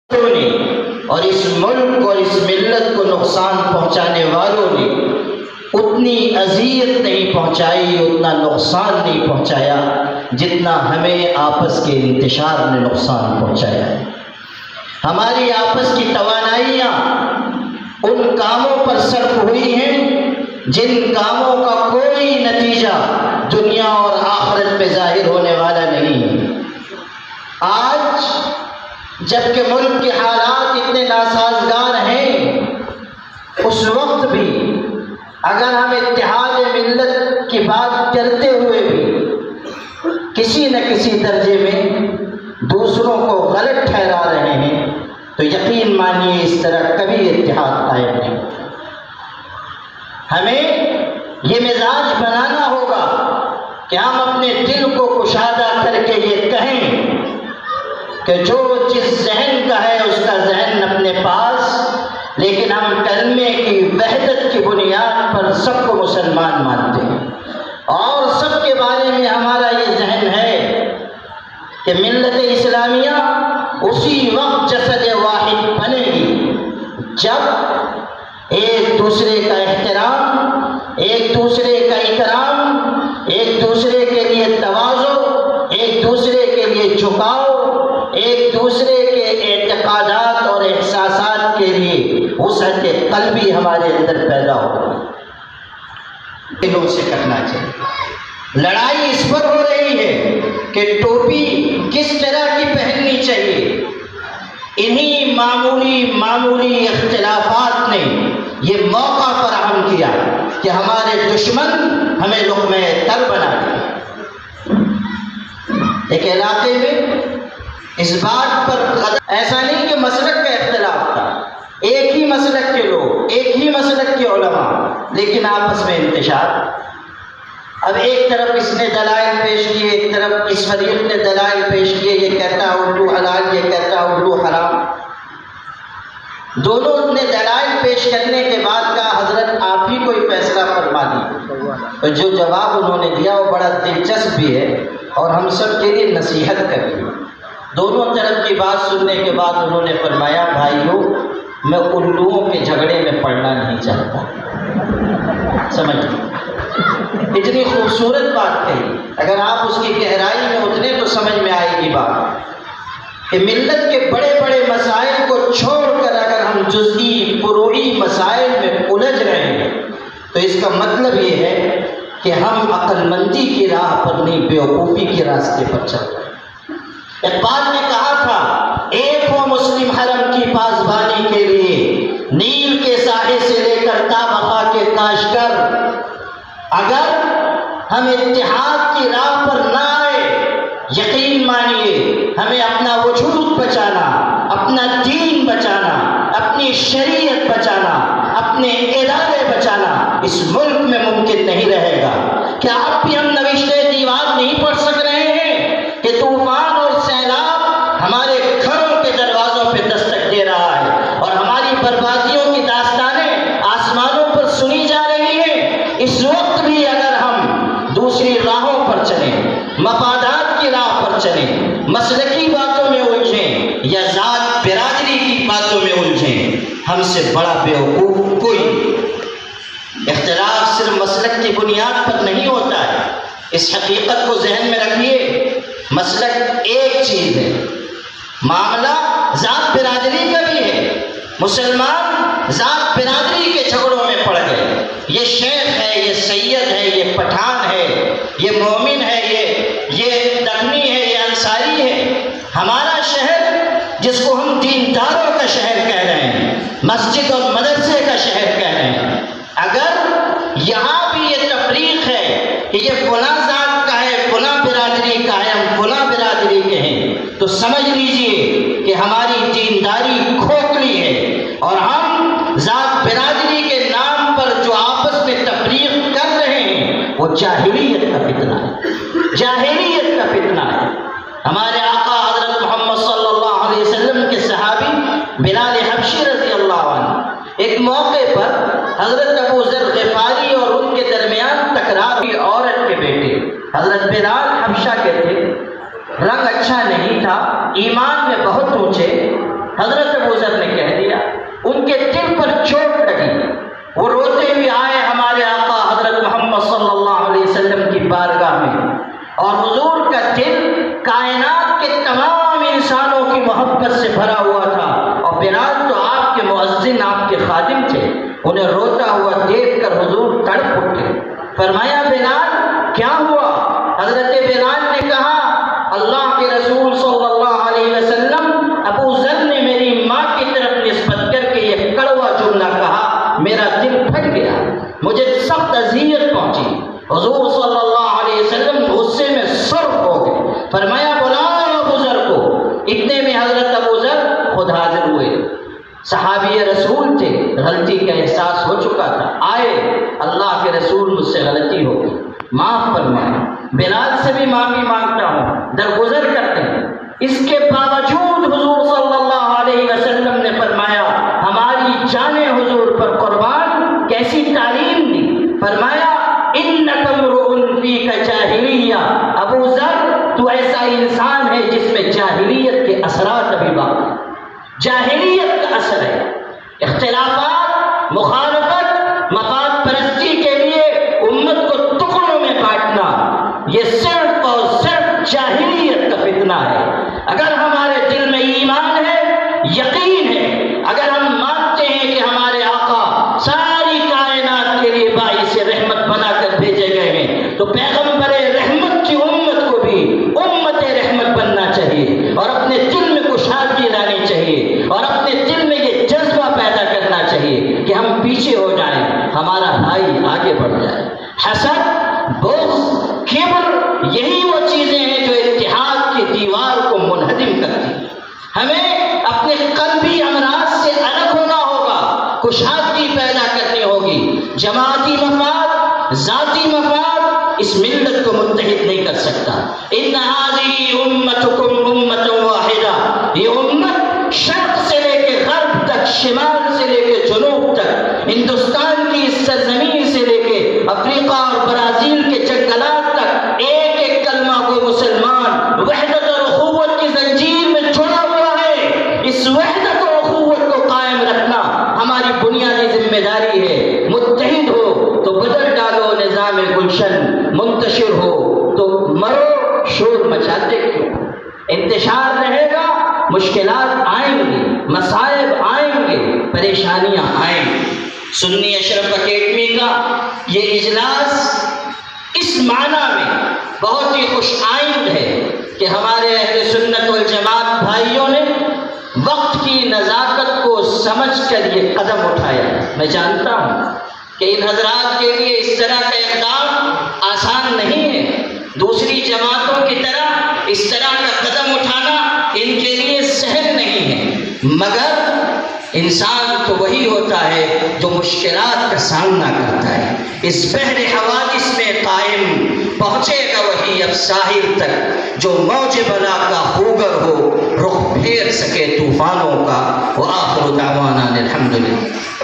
نے اور اس ملک اور اس ملت کو نقصان پہنچانے والوں نے اتنی اذیت نہیں پہنچائی، اتنا نقصان نہیں پہنچایا جتنا ہمیں آپس کے انتشار نے نقصان پہنچایا ہے۔ ہماری آپس کی توانائیاں ان کاموں پر صرف ہوئی ہیں جن کاموں کا کوئی نتیجہ دنیا اور آخرت میں ظاہر ہونے والا نہیں ہے۔ آج جبکہ ملک کے حالات اتنے ناسازگار ہیں، اس وقت بھی اگر ہم اتحاد ملت کی بات کرتے ہوئے بھی کسی نہ کسی درجے میں دوسروں کو غلط ٹھہرا رہے ہیں تو یقین مانیے اس طرح کبھی اتحاد قائم نہیں۔ ہمیں یہ مزاج بنانا ہوگا کہ ہم اپنے دل کو کشادہ کر کے یہ کہیں کہ جو جس ذہن کا ہے اس کا ذہن اپنے پاس، لیکن ہم کلمے کی وحدت کی بنیاد پر سب کو مسلمان مانتے ہیں اور سب کے بارے میں ہمارا یہ ذہن ہے کہ ملت اسلامیہ اسی وقت جسد واحد بنے گی جب ایک دوسرے کا احترام، ایک دوسرے کا اکرام، ایک دوسرے کے لیے تواضع، ایک دوسرے کے لیے جھکاؤ، ایک دوسرے کے اعتقادات اور احساسات کے لیے وسعت قلبی ہمارے اندر پیدا ہو، دلوں سے کرنا چاہیے۔ لڑائی اس پر ہو رہی ہے کہ ٹوپی کس طرح کی پہننی چاہیے۔ انہی معمولی اختلافات نے یہ موقع فراہم کیا کہ ہمارے دشمن ہمیں لقمہ تر بنا دیا۔ ایک علاقے میں اس بات پر ایسا نہیں کہ مسلک کا اختلاف تھا، ایک ہی مسلک کے لوگ، ایک ہی مسلک کے علماء، لیکن آپس میں انتشار۔ اب ایک طرف اس نے دلائل پیش کیے، ایک طرف اس فریق نے دلائل پیش کیے، یہ کہتا ہے اردو حلال، یہ کہتا ہے اردو حرام۔ دونوں نے دلائل پیش کرنے کے بعد کہا حضرت آپ ہی کوئی فیصلہ فرما دیجیے۔ جو جواب انہوں نے دیا وہ بڑا دلچسپ بھی ہے اور ہم سب کے لیے نصیحت کا بھی۔ دونوں طرف کی بات سننے کے بعد انہوں نے فرمایا بھائیو میں الوؤں کے جھگڑے میں پڑنا نہیں چاہتا۔ سمجھیں، اتنی خوبصورت بات کہی، اگر آپ اس کی گہرائی میں اترے تو سمجھ میں آئے گی بات کہ ملت کے بڑے بڑے مسائل کو چھوڑ کر اگر ہم جزئی فروعی مسائل میں الجھ رہے ہیں تو اس کا مطلب یہ ہے کہ ہم عقل مندی کی راہ پر نہیں، بیوقوفی کے راستے پر چل رہے ہیں۔ اقبال نے کہا تھا ایک ہو مسلم حرم کی پاسبانی کے لیے، نیل کے ساحے سے لے کر تا بقا کے کاشگر۔ اگر ہم اتحاد کی راہ پر نہ آئے یقین مانیے ہمیں اپنا وجود بچانا، اپنا دین بچانا، اپنی شریعت بچانا، اپنے ادارے بچانا اس ملک میں ممکن نہیں رہے گا۔ کیا آپ بھی ہم نوشتے دیوار نہیں پڑھ سک رہے ہیں کہ طوفان اور سیلاب ہمارے گھروں کے دروازوں پہ دستک دے رہا ہے اور ہماری بربادیوں کی داستانیں آسمانوں پر سنی جا رہی ہیں؟ اس وقت بھی اگر ہم دوسری راہوں پر چلیں، مفادات کی راہ پر چلیں، مسلکی باتوں میں الجھیں یا ذات برادری کی باتوں میں الجھیں، ہم سے بڑا بیوقوف کوئی نہیں۔ اختلاف صرف مسلک کی بنیاد پر نہیں ہوتا ہے، اس حقیقت کو ذہن میں رکھیے، مسلک ایک چیز ہے، معاملہ ذات برادری کا بھی ہے۔ مسلمان ذات برادری کے جھگڑوں میں پڑ گئے، یہ شیخ ہے، یہ سید ہے، یہ پٹھان ہے، یہ مومن ہے، یہ دکنی ہے، یہ انصاری ہے۔ ہمارا شہر جس کو ہم دینداروں کا شہر کہہ رہے ہیں، مسجد اور مدرسے کا شہر کہہ رہے ہیں، اگر یہاں بھی یہ تفریق ہے کہ یہ فلاں ذات کا ہے، فلاں برادری کا ہے، ہم فلاں برادری کے ہیں، تو سمجھ لیجئے کہ ہماری دینداری کھوکھلی ہے اور ہم ذات برادری کے نام پر جو آپس میں تفریق کر رہے ہیں وہ جاہلیت کا فتنہ ہے، جاہلیت کا فتنہ ہے۔ ہمارے آقا حضرت محمد صلی اللہ علیہ وسلم کے صحابی بلال حبشی رضی اللہ عنہ ایک موقع پر حضرت ابو ذر غفاری اور ان کے درمیان تکرار کی عورت کے بیٹے حضرت بلال حبشہ کے تھے، رنگ اچھا نہیں تھا، ایمان میں بہت اونچے، حضرت ابوذر نے کہہ دیا، ان کے دل پر چوٹ لگی، وہ روتے ہوئے آئے ہمارے آقا حضرت محمد صلی اللہ علیہ وسلم کی بارگاہ میں، اور حضور کا دل کائنات کے تمام انسانوں کی محبت سے بھرا ہوا تھا، اور بلال تو آپ کے مؤذن، آپ کے خادم تھے، انہیں روتا ہوا دیکھ کر حضور تڑپ اٹھے۔ فرمایا بلال کیا ہوا؟ حضرت بلال نے کہا اللہ کے رسول صلی اللہ علیہ وسلم ابوذر نے میری ماں کی طرف نسبت کر کے یہ کڑوا جملہ کہا، میرا دل پھٹ گیا، مجھے سخت اذیت پہنچی۔ حضور صلی اللہ علیہ وسلم غصے میں سرخ ہو گئے، فرمایا بلاؤ ابوذر کو۔ اتنے میں حضرت ابوذر خود حاضر ہوئے، صحابی رسول تھے، غلطی کا احساس ہو چکا تھا، آئے اللہ کے رسول مجھ سے غلطی ہو گئی، معاف فرمائیں، بلال سے بھی معافی مانگتا ہوں، درگزر کرتے ہیں۔ اس کے باوجود حضور صلی اللہ علیہ وسلم نے فرمایا ہماری جانیں حضور پر قربان، کیسی تعلیم دی، فرمایا انک امرؤ فیک جاہلیہ، ابوذر تو ایسا انسان ہے جس میں جاہلیت کے اثرات ابھی باقی، جاہلیت کا اثر ہے، اختلافات، مخالفت، مفاد پرستی کے لیے امت کو ٹکڑوں میں کاٹنا، یہ صرف اور صرف جاہلیت کا فتنہ ہے۔ اگر ہمارے دل میں ایمان ہے، یقین ہے، اگر ہم مانتے ہیں کہ ہمارے آقا ساری کائنات کے لیے باعث رحمت بنا کر بھیجے گئے ہیں، تو پیغمبر رحمت کی امت کو بھی امت رحمت بننا چاہیے، اور اپنے دل میں کشادگی لانی چاہیے، اور اپنے دل میں یہ جذبہ پیدا کرنا چاہیے کہ ہم پیچھے ہو جائیں، ہمارا بھائی آگے بڑھ جائے۔ حسد، بغض، کبر، یہی وہ چیزیں ہیں جو اتحاد کی دیوار کو منہدم کرتی ہیں۔ ہمیں اپنے قلبی امراض سے الگ ہونا ہوگا، کشادگی پیدا کرنی ہوگی۔ جماعتی مفاد، ذاتی مفاد اس ملت کو متحد نہیں کر سکتا۔ ان هذه امتکم امۃ واحدہ، یہ امت شرق سے لے کے غرب تک، شمال سے لے کے جنوب تک، ہندوستان کی اس سرزمین سے لے کے افریقہ اور برازیل کے جنگلات تک، ایک ایک کلمہ کو مسلمان وحدت اور اخوت کی زنجیر میں جڑا ہوا ہے۔ اس وحدت اور اخوت کو قائم رکھنا ہماری بنیادی ذمہ داری ہے۔ متحد ہو تو بدل ڈالو نظام گلشن، منتشر ہو تو مرو شور مچاتے کیوں؟ انتشار رہے گا، مشکلات آئیں گی، مصائب آئیں گے، پریشانیاں آئیں گی۔ سنی اشرف اکیڈمی کا یہ اجلاس اس معنی میں بہت ہی خوش آئند ہے کہ ہمارے اہل سنت والجماعت بھائیوں نے وقت کی نزاکت کو سمجھ کر یہ قدم اٹھایا۔ میں جانتا ہوں کہ ان حضرات کے لیے اس طرح کا اقدام آسان نہیں ہے، دوسری جماعتوں کی طرح اس طرح کا قدم اٹھانا ان کے لیے سہل نہیں ہے، مگر انسان تو وہی ہوتا ہے جو مشکلات کا سامنا کرتا ہے۔ اس بحر حوادث میں قائم پہنچے گا وہی اب ساحل تک جو موج بلا کا خوگر ہو، رخ پھیر سکے طوفانوں کا۔ وآخر دعوانا الحمدللہ۔